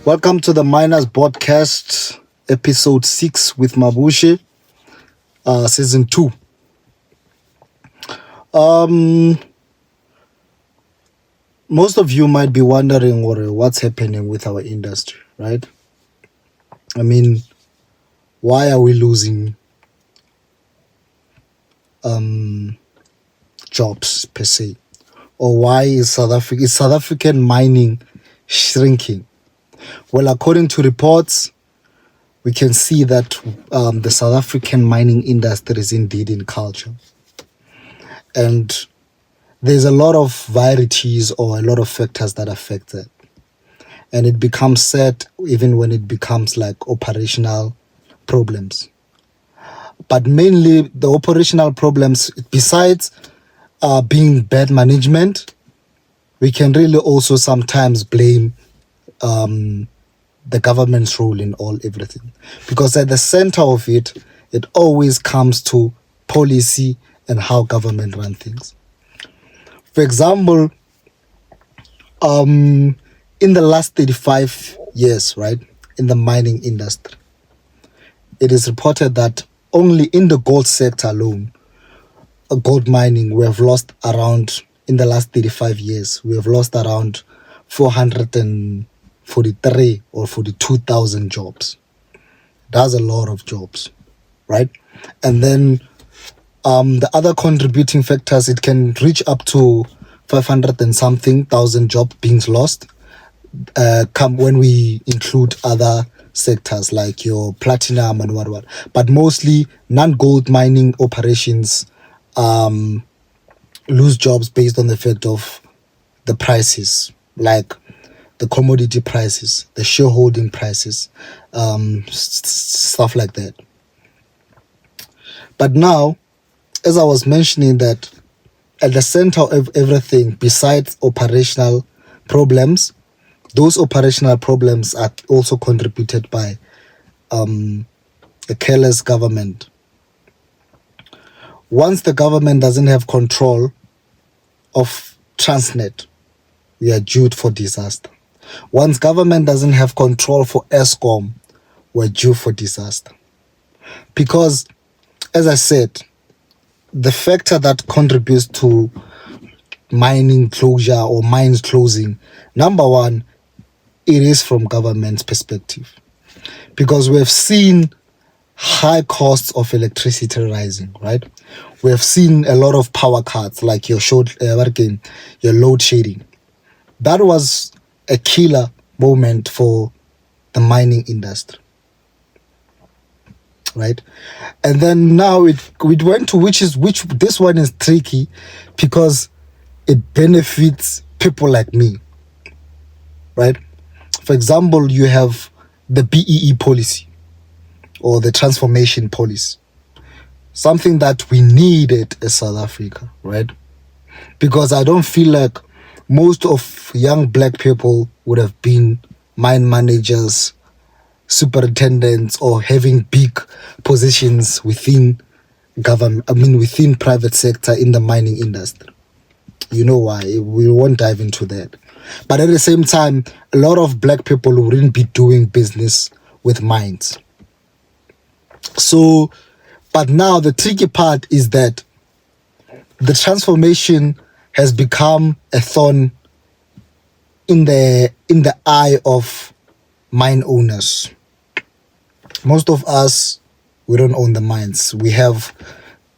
Welcome to the Miners Podcast, episode 6 with Mabushe, season 2. Most of you might be wondering what's happening with our industry, right? I mean, why are we losing jobs per se? Or why is South African mining shrinking? Well, according to reports, we can see that the South African mining industry is indeed in culture. And there's a lot of varieties or a lot of factors that affect that. And it becomes sad even when it becomes like operational problems. But mainly the operational problems, besides being bad management, we can really also sometimes blame the government's role in everything. Because at the center of it always comes to policy and how government run things. For example, in the last 35 years, right, in the mining industry, it is reported that only in the gold sector alone, gold mining, we have lost around, in the last 35 years, we have lost around 443 or 42,000 jobs. That's a lot of jobs, right? And then the other contributing factors, it can reach up to 500 and something thousand jobs being lost when we include other sectors like your platinum and what. But mostly non-gold mining operations lose jobs based on the fact of the prices, like the commodity prices, the shareholding prices, stuff like that. But now, as I was mentioning, that at the center of everything, besides operational problems, those operational problems are also contributed by a careless government. Once the government doesn't have control of Transnet, we are due for disaster. Once government doesn't have control for Eskom, we're due for disaster. Because, as I said, the factor that contributes to mining closure or mines closing, number one, it is from government's perspective. Because we have seen high costs of electricity rising, right? We have seen a lot of power cuts, like your load shedding. That was a killer moment for the mining industry, right? And then now it went to which this one is tricky because it benefits people like me, right? For example, you have the BEE policy or the transformation policy, something that we needed as South Africa, right? Because I don't feel like most of young black people would have been mine managers, superintendents, or having big positions within government, within private sector in the mining industry. You know why? We won't dive into that. But at the same time, a lot of black people wouldn't be doing business with mines. So, but now the tricky part is that the transformation has become a thorn in the eye of mine owners. Most of us, we don't own the mines. We have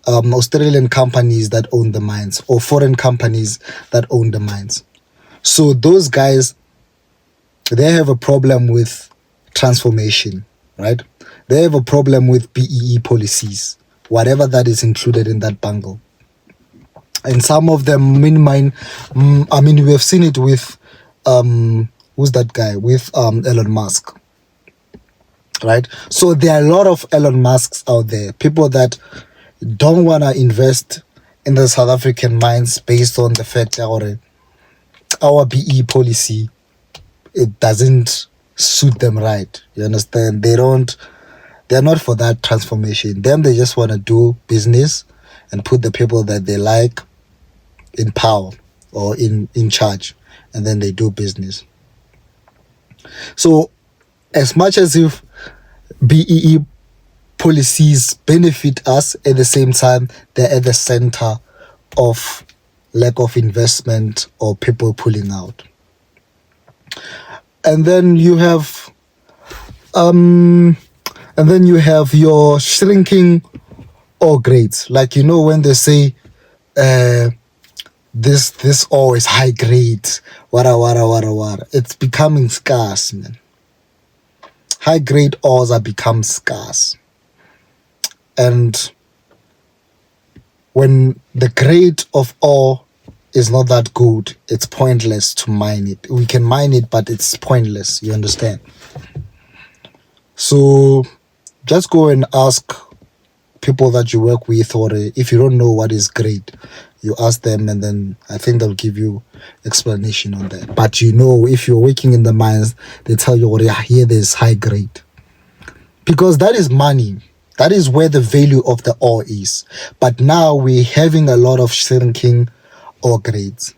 Australian companies that own the mines or foreign companies that own the mines. So those guys, they have a problem with transformation, right? They have a problem with BEE policies, whatever that is included in that bundle. And some of them we have seen it with who's that guy? With Elon Musk, right? So there are a lot of Elon Musks out there, people that don't want to invest in the South African mines based on the fact that our BEE policy, it doesn't suit them right. You understand? They're not for that transformation. They just want to do business and put the people that they like in power or in charge, and then they do business. So as much as if BEE policies benefit us, at the same time they're at the center of lack of investment or people pulling out. And then you have your shrinking ore grades. Like, you know, when they say this ore is high grade, wara. It's becoming scarce, man. High grade ores are become scarce. And when the grade of ore is not that good, it's pointless to mine it. We can mine it, but it's pointless, you understand? So just go and ask people that you work with, or if you don't know what is grade, you ask them, and then I think they'll give you explanation on that. But you know, if you're working in the mines, they tell you, oh, yeah, here there's high grade. Because that is money. That is where the value of the ore is. But now we're having a lot of shrinking ore grades.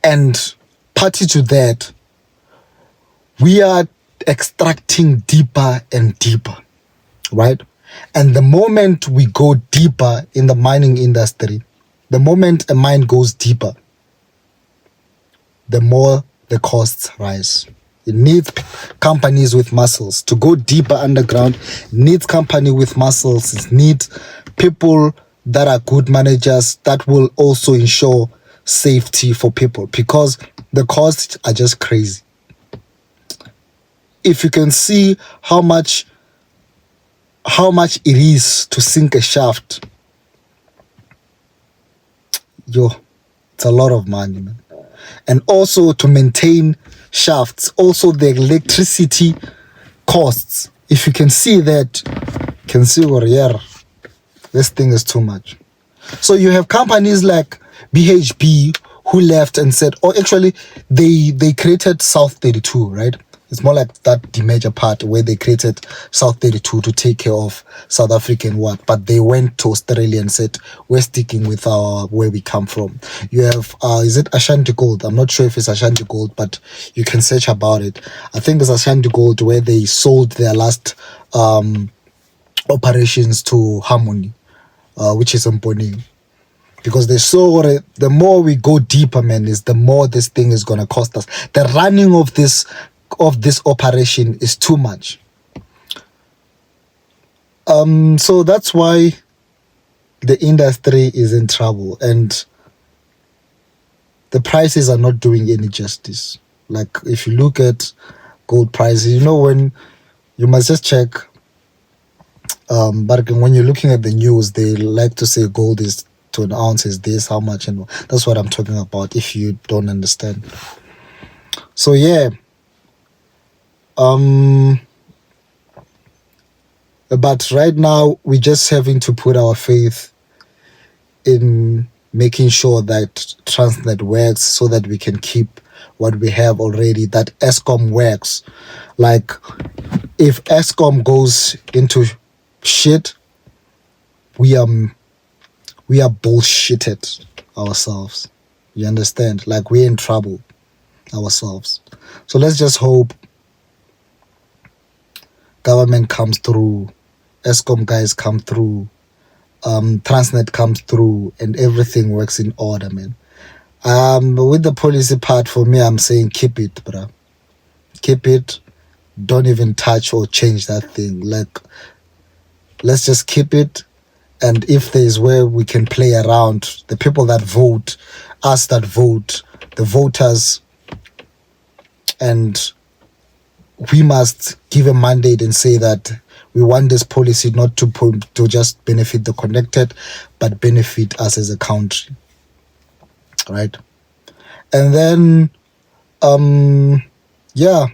And party to that, we are extracting deeper and deeper, right? And the moment we go deeper in the mining industry, the moment a mine goes deeper, the more the costs rise. It needs companies with muscles to go deeper underground. It needs company with muscles. It needs people that are good managers that will also ensure safety for people, because the costs are just crazy. If you can see how much it is to sink a shaft, it's a lot of money, man. And also to maintain shafts, also the electricity costs. If you can see that, you can see, oh yeah, this thing is too much. So you have companies like BHP who left and said, oh, actually they created South 32, right? It's more like that the major part where they created South 32 to take care of South African what, but they went to Australia and said, we're sticking with where we come from. You have, is it Ashanti Gold? I'm not sure if it's Ashanti Gold, but you can search about it. I think it's Ashanti Gold, where they sold their last operations to Harmony, which is Mponeng. Because they saw the more we go deeper, man, is the more this thing is going to cost us. The running of this operation is too much. So that's why the industry is in trouble, and the prices are not doing any justice. Like, if you look at gold prices, you know, when you must just check, but when you're looking at the news, they like to say gold is to an ounce is this, how much, and that's what I'm talking about if you don't understand. So yeah, but right now we're just having to put our faith in making sure that Transnet works, so that we can keep what we have already, that Eskom works. Like, if Eskom goes into shit, we are bullshitted ourselves. You understand? Like, we're in trouble ourselves. So let's just hope government comes through, Eskom guys come through, Transnet comes through, and everything works in order, man. But with the policy part, for me, I'm saying keep it, bruh. Keep it. Don't even touch or change that thing. Like, let's just keep it. And if there's where we can play around, the people that vote, us that vote, the voters, and we must give a mandate and say that we want this policy not to just benefit the connected, but benefit us as a country, right? And then, yeah.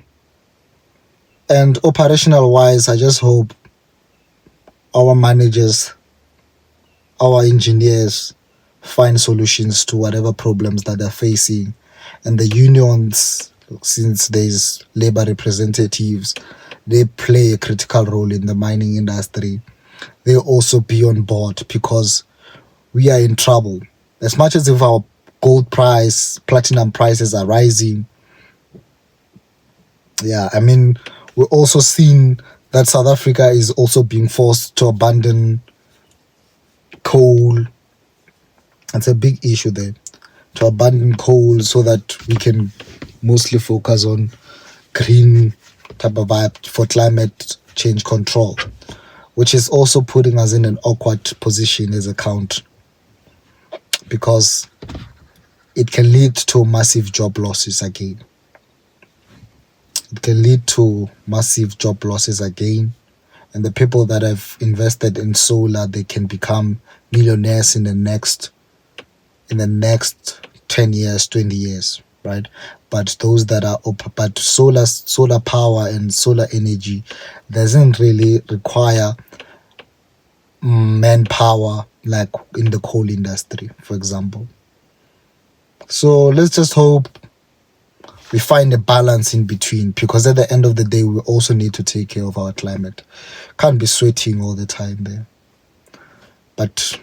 And operational wise, I just hope our managers, our engineers find solutions to whatever problems that they're facing, and the unions, since there's labor representatives, they play a critical role in the mining industry. They also be on board, because we are in trouble. As much as if our gold price, platinum prices are rising, Yeah, I mean, we're also seeing that South Africa is also being forced to abandon coal. That's a big issue there. To abandon coal so that we can mostly focus on green type of vibe for climate change control, which is also putting us in an awkward position as a country because it can lead to massive job losses again. It can lead to massive job losses again. And the people that have invested in solar, they can become millionaires in the next 10 years, 20 years, right? But those that are but solar power and solar energy doesn't really require manpower like in the coal industry, for example. So let's just hope we find a balance in between, because at the end of the day, we also need to take care of our climate. Can't be sweating all the time there. But